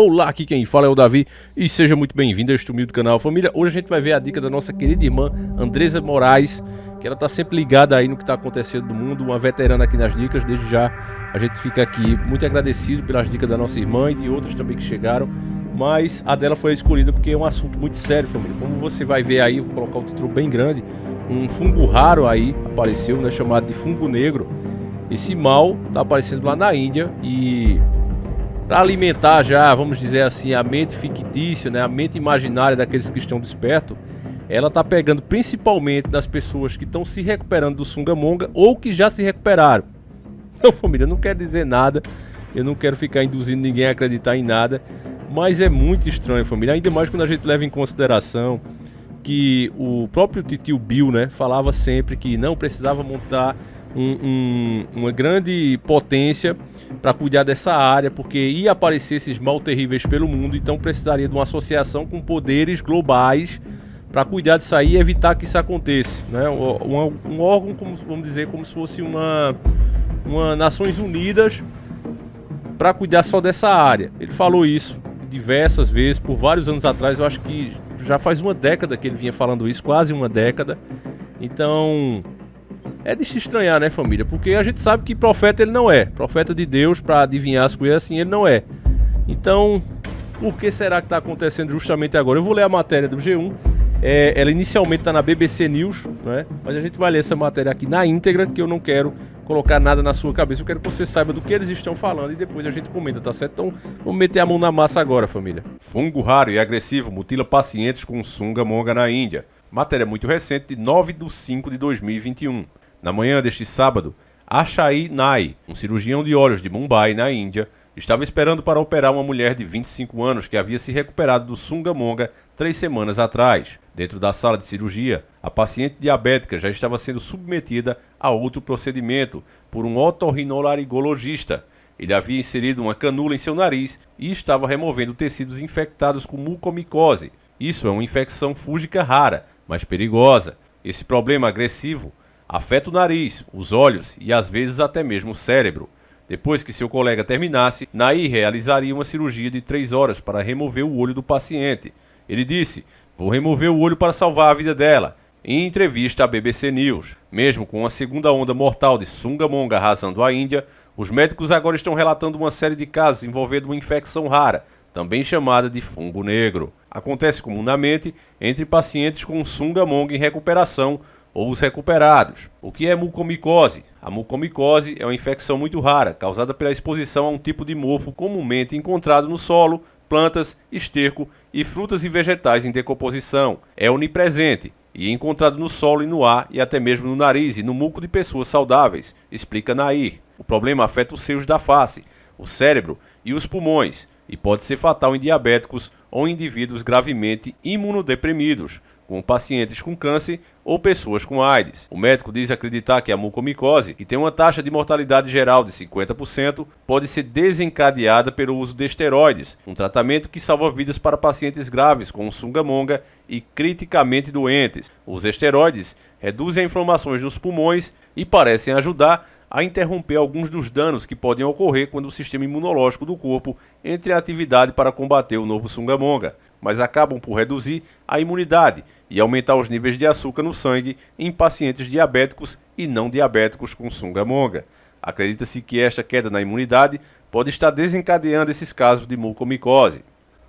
Olá, aqui quem fala é o Davi e seja muito bem-vindo a este humilde canal, família. Hoje a gente vai ver a dica da nossa querida irmã Andresa Moraes, que ela tá sempre ligada aí no que tá acontecendo no mundo, uma veterana aqui nas dicas. Desde já a gente fica aqui muito agradecido pelas dicas da nossa irmã e de outras também que chegaram, mas a dela foi a escolhida porque é um assunto muito sério, família. Como você vai ver aí, vou colocar um título bem grande, um fungo raro aí apareceu, né, chamado de fungo negro. Esse mal tá aparecendo lá na Índia e para alimentar já, vamos dizer assim, a mente fictícia, né, a mente imaginária daqueles que estão despertos, ela tá pegando principalmente nas pessoas que estão se recuperando do sunga-monga ou que já se recuperaram. Então, família, não quer dizer nada, eu não quero ficar induzindo ninguém a acreditar em nada, mas é muito estranho, família, ainda mais quando a gente leva em consideração que o próprio titio Bill, né, falava sempre que não precisava montar uma grande potência para cuidar dessa área, porque ia aparecer esses mal terríveis pelo mundo, então precisaria de uma associação com poderes globais para cuidar disso aí e evitar que isso aconteça, né? Um órgão, como, vamos dizer, como se fosse uma Nações Unidas para cuidar só dessa área. Ele falou isso diversas vezes, por vários anos atrás, eu acho que já faz uma década que ele vinha falando isso, quase uma década. Então é de se estranhar, né, família? Porque a gente sabe que profeta ele não é. Profeta de Deus para adivinhar as coisas assim, ele não é. Então, por que será que está acontecendo justamente agora? Eu vou ler a matéria do G1. Ela inicialmente está na BBC News, né? Mas a gente vai ler essa matéria aqui na íntegra, que eu não quero colocar nada na sua cabeça. Eu quero que você saiba do que eles estão falando e depois a gente comenta, tá certo? Então, vamos meter a mão na massa agora, família. Fungo raro e agressivo mutila pacientes com sunga-monga na Índia. Matéria muito recente de 9/5/2021. Na manhã deste sábado, Ashai Nai, um cirurgião de olhos de Mumbai, na Índia, estava esperando para operar uma mulher de 25 anos que havia se recuperado do sunga-monga 3 semanas atrás. Dentro da sala de cirurgia, a paciente diabética já estava sendo submetida a outro procedimento por um otorrinolaringologista. Ele havia inserido uma canula em seu nariz e estava removendo tecidos infectados com mucormicose. Isso é uma infecção fúngica rara, mas perigosa. Esse problema agressivo afeta o nariz, os olhos e às vezes até mesmo o cérebro. Depois que seu colega terminasse, Nai realizaria uma cirurgia de 3 horas para remover o olho do paciente. Ele disse: "Vou remover o olho para salvar a vida dela", em entrevista à BBC News. Mesmo com uma segunda onda mortal de sunga-monga arrasando a Índia, os médicos agora estão relatando uma série de casos envolvendo uma infecção rara, também chamada de fungo negro. Acontece comumente entre pacientes com sunga-monga em recuperação ou os recuperados. O que é mucormicose? A mucormicose é uma infecção muito rara, causada pela exposição a um tipo de mofo comumente encontrado no solo, plantas, esterco e frutas e vegetais em decomposição. É onipresente e encontrado no solo e no ar e até mesmo no nariz e no muco de pessoas saudáveis, explica Nair. O problema afeta os seios da face, o cérebro e os pulmões e pode ser fatal em diabéticos ou indivíduos gravemente imunodeprimidos, como pacientes com câncer ou pessoas com AIDS. O médico diz acreditar que a mucormicose, que tem uma taxa de mortalidade geral de 50%, pode ser desencadeada pelo uso de esteroides, um tratamento que salva vidas para pacientes graves com sunga-monga e criticamente doentes. Os esteroides reduzem inflamações nos pulmões e parecem ajudar a interromper alguns dos danos que podem ocorrer quando o sistema imunológico do corpo entra em atividade para combater o novo sunga-monga, mas acabam por reduzir a imunidade e aumentar os níveis de açúcar no sangue em pacientes diabéticos e não diabéticos com sunga-monga. Acredita-se que esta queda na imunidade pode estar desencadeando esses casos de mucormicose.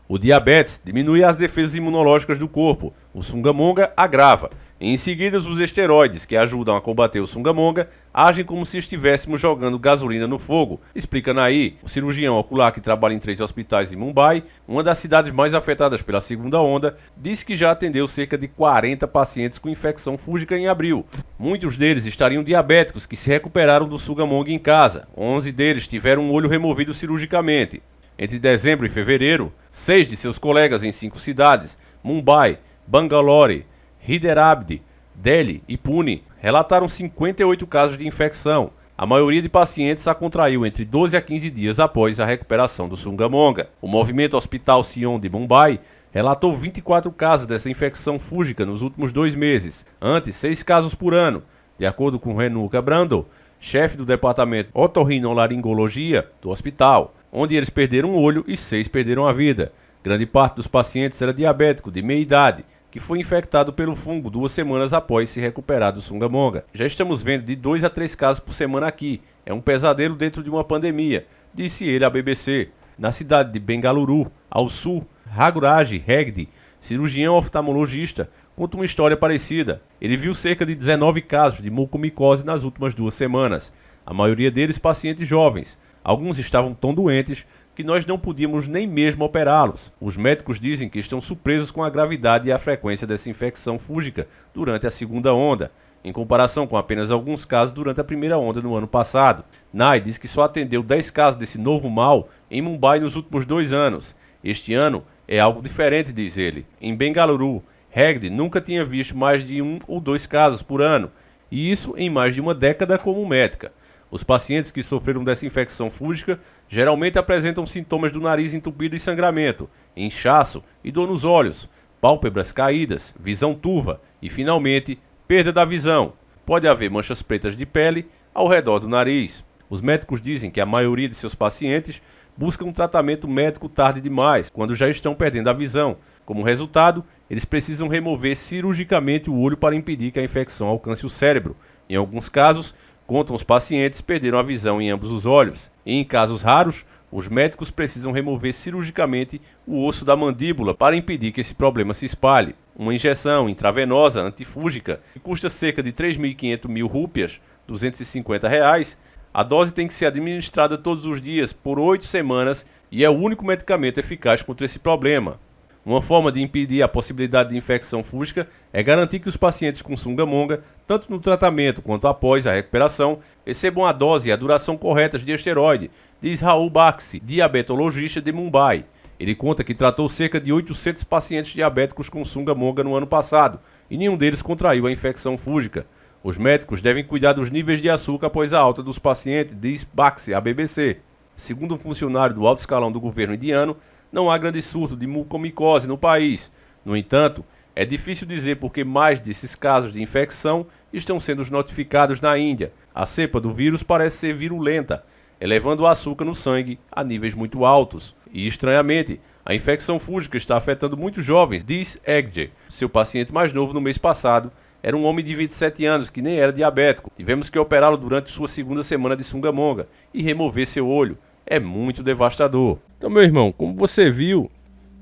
O diabetes diminui as defesas imunológicas do corpo, o sunga-monga agrava. Em seguida, os esteroides, que ajudam a combater o sunga-monga, agem como se estivéssemos jogando gasolina no fogo, explica Nair, o cirurgião ocular que trabalha em 3 hospitais em Mumbai, uma das cidades mais afetadas pela segunda onda, disse que já atendeu cerca de 40 pacientes com infecção fúngica em abril. Muitos deles estariam diabéticos que se recuperaram do sunga-monga em casa. 11 deles tiveram um olho removido cirurgicamente. Entre dezembro e fevereiro, 6 de seus colegas em 5 cidades, Mumbai, Bangalore, Hyderabad, Delhi e Pune, relataram 58 casos de infecção. A maioria de pacientes a contraiu entre 12 a 15 dias após a recuperação do sunga-monga. O movimento Hospital Sion de Mumbai relatou 24 casos dessa infecção fúngica nos últimos 2 meses, antes 6 casos por ano, de acordo com Renuka Brando, chefe do departamento otorrinolaringologia do hospital. onde eles perderam um olho e 6 perderam a vida. Grande parte dos pacientes era diabético de meia idade, que foi infectado pelo fungo 2 semanas após se recuperar do sunga-monga. Já estamos vendo de 2 a 3 casos por semana aqui. É um pesadelo dentro de uma pandemia, disse ele à BBC. Na cidade de Bengaluru, ao sul, Raguraj Hegde, cirurgião oftalmologista, conta uma história parecida. Ele viu cerca de 19 casos de mucormicose nas últimas 2 semanas. A maioria deles pacientes jovens. Alguns estavam tão doentes que nós não podíamos nem mesmo operá-los. Os médicos dizem que estão surpresos com a gravidade e a frequência dessa infecção fúngica durante a segunda onda, em comparação com apenas alguns casos durante a primeira onda no ano passado. Nai diz que só atendeu 10 casos desse novo mal em Mumbai nos últimos 2 anos. Este ano é algo diferente, diz ele. Em Bengaluru, Hegde nunca tinha visto mais de 1 ou 2 casos por ano, e isso em mais de uma década como médica. Os pacientes que sofreram dessa infecção fúngica geralmente apresentam sintomas do nariz entupido e sangramento, inchaço e dor nos olhos, pálpebras caídas, visão turva e, finalmente, perda da visão. Pode haver manchas pretas de pele ao redor do nariz. Os médicos dizem que a maioria de seus pacientes buscam um tratamento médico tarde demais, quando já estão perdendo a visão. Como resultado, eles precisam remover cirurgicamente o olho para impedir que a infecção alcance o cérebro. Em alguns casos, contam os pacientes, perderam a visão em ambos os olhos. E em casos raros, os médicos precisam remover cirurgicamente o osso da mandíbula para impedir que esse problema se espalhe. Uma injeção intravenosa antifúngica, que custa cerca de 3.500 rúpias, R$250, a dose tem que ser administrada todos os dias por 8 semanas e é o único medicamento eficaz contra esse problema. Uma forma de impedir a possibilidade de infecção fúngica é garantir que os pacientes com sunga-monga, tanto no tratamento quanto após a recuperação, recebam a dose e a duração corretas de esteroide, diz Rahul Bakshi, diabetologista de Mumbai. Ele conta que tratou cerca de 800 pacientes diabéticos com sunga-monga no ano passado, e nenhum deles contraiu a infecção fúngica. Os médicos devem cuidar dos níveis de açúcar após a alta dos pacientes, diz Bakshi à BBC. Segundo um funcionário do alto escalão do governo indiano, não há grande surto de mucormicose no país. No entanto, é difícil dizer porque mais desses casos de infecção estão sendo notificados na Índia. A cepa do vírus parece ser virulenta, elevando o açúcar no sangue a níveis muito altos. E, estranhamente, a infecção fúngica está afetando muitos jovens, diz Hegde. Seu paciente mais novo no mês passado era um homem de 27 anos que nem era diabético. Tivemos que operá-lo durante sua segunda semana de sunga-monga e remover seu olho. É muito devastador. Então, meu irmão, como você viu,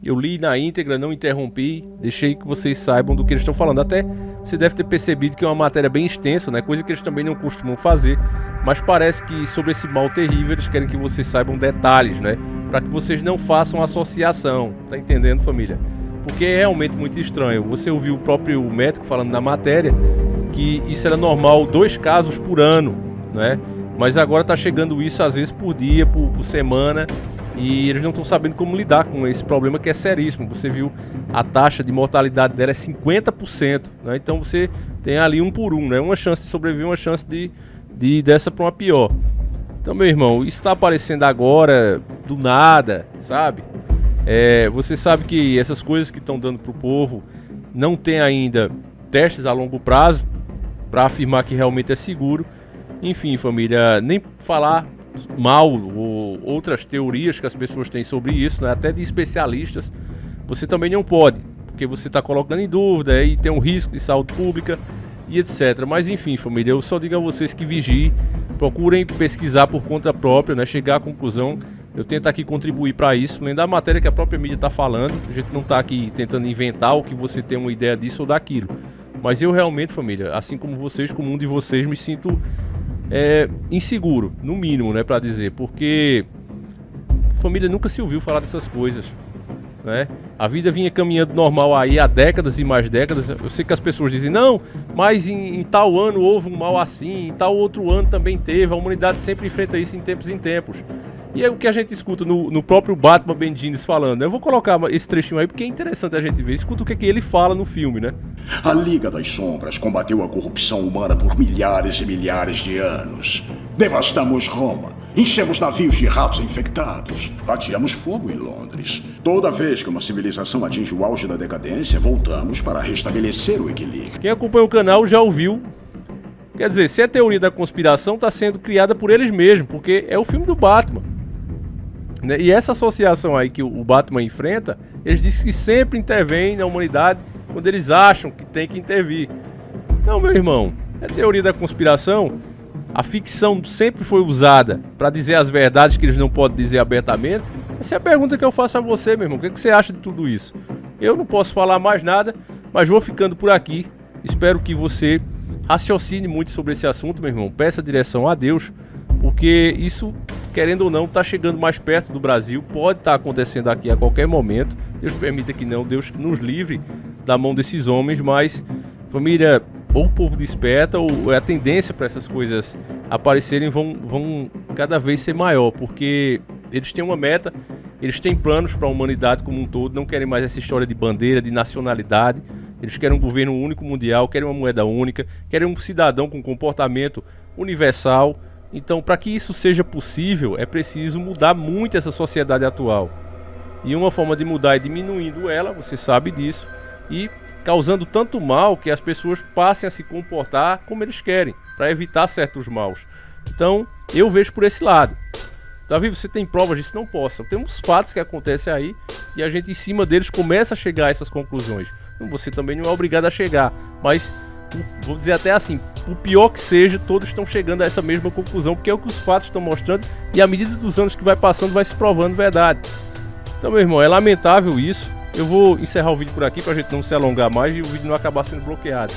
eu li na íntegra, não interrompi, deixei que vocês saibam do que eles estão falando. Até você deve ter percebido que é uma matéria bem extensa, né? Coisa que eles também não costumam fazer, mas parece que sobre esse mal terrível eles querem que vocês saibam detalhes, né? Para que vocês não façam associação, tá entendendo, família? Porque é realmente muito estranho. Você ouviu o próprio médico falando na matéria que isso era normal, 2 casos por ano, né? Mas agora tá chegando isso às vezes por dia, por semana, e eles não estão sabendo como lidar com esse problema que é seríssimo. Você viu, a taxa de mortalidade dela é 50%, né? Então você tem ali 1 por 1, né? Uma chance de sobreviver, uma chance de dessa para uma pior. Então, meu irmão, isso está aparecendo agora, do nada, sabe? Você sabe que essas coisas que estão dando pro povo não tem ainda testes a longo prazo para afirmar que realmente é seguro. Enfim, família, nem falar mal ou outras teorias que as pessoas têm sobre isso, né? Até de especialistas, você também não pode, porque você está colocando em dúvida e tem um risco de saúde pública e etc. Mas enfim, família, eu só digo a vocês que vigiem, procurem pesquisar por conta própria, né? Chegar à conclusão. Eu tento aqui contribuir para isso, além da matéria que a própria mídia está falando. A gente não está aqui tentando inventar o que você tem uma ideia disso ou daquilo. Mas eu realmente, família, assim como vocês, como um de vocês, me sinto inseguro, no mínimo, né, para dizer, porque a família nunca se ouviu falar dessas coisas, né? A vida vinha caminhando normal aí há décadas e mais décadas. Eu sei que as pessoas dizem, não, mas em tal ano houve um mal assim, em tal outro ano também teve, a humanidade sempre enfrenta isso em tempos. E é o que a gente escuta no próprio Batman Bendis falando. Eu vou colocar esse trechinho aí porque é interessante a gente ver. Escuta o que ele fala no filme, né? A Liga das Sombras combateu a corrupção humana por milhares e milhares de anos. Devastamos Roma, enchemos navios de ratos infectados, ateamos fogo em Londres. Toda vez que uma civilização atinge o auge da decadência, voltamos para restabelecer o equilíbrio. Quem acompanha o canal já ouviu. Quer dizer, se a teoria da conspiração está sendo criada por eles mesmos, porque é o filme do Batman. né? E essa associação aí que o Batman enfrenta, eles dizem que sempre intervém na humanidade quando eles acham que tem que intervir. Então, meu irmão, é teoria da conspiração. A ficção sempre foi usada para dizer as verdades que eles não podem dizer abertamente. Essa é a pergunta que eu faço a você, meu irmão. O que você acha de tudo isso? Eu não posso falar mais nada, mas vou ficando por aqui. Espero que você raciocine muito sobre esse assunto, meu irmão. Peça direção a Deus, porque isso, querendo ou não, está chegando mais perto do Brasil. Pode estar acontecendo aqui a qualquer momento. Deus permita que não. Deus nos livre da mão desses homens, mas, família, ou o povo desperta, ou a tendência para essas coisas aparecerem vão cada vez ser maior, porque eles têm uma meta, eles têm planos para a humanidade como um todo, não querem mais essa história de bandeira, de nacionalidade, eles querem um governo único mundial, querem uma moeda única, querem um cidadão com comportamento universal. Então, para que isso seja possível, é preciso mudar muito essa sociedade atual. E uma forma de mudar é diminuindo ela, você sabe disso, e causando tanto mal que as pessoas passem a se comportar como eles querem, para evitar certos maus. Então, eu vejo por esse lado. Davi, você tem provas disso? Não posso. Temos fatos que acontecem aí e a gente, em cima deles, começa a chegar a essas conclusões. Então, você também não é obrigado a chegar, mas, vou dizer até assim, o pior que seja, todos estão chegando a essa mesma conclusão, porque é o que os fatos estão mostrando e à medida dos anos que vai passando, vai se provando verdade. Então, meu irmão, é lamentável isso. Eu vou encerrar o vídeo por aqui pra gente não se alongar mais e o vídeo não acabar sendo bloqueado.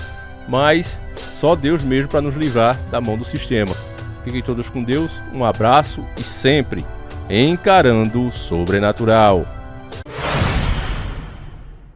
Mas só Deus mesmo para nos livrar da mão do sistema. Fiquem todos com Deus, um abraço e sempre encarando o sobrenatural.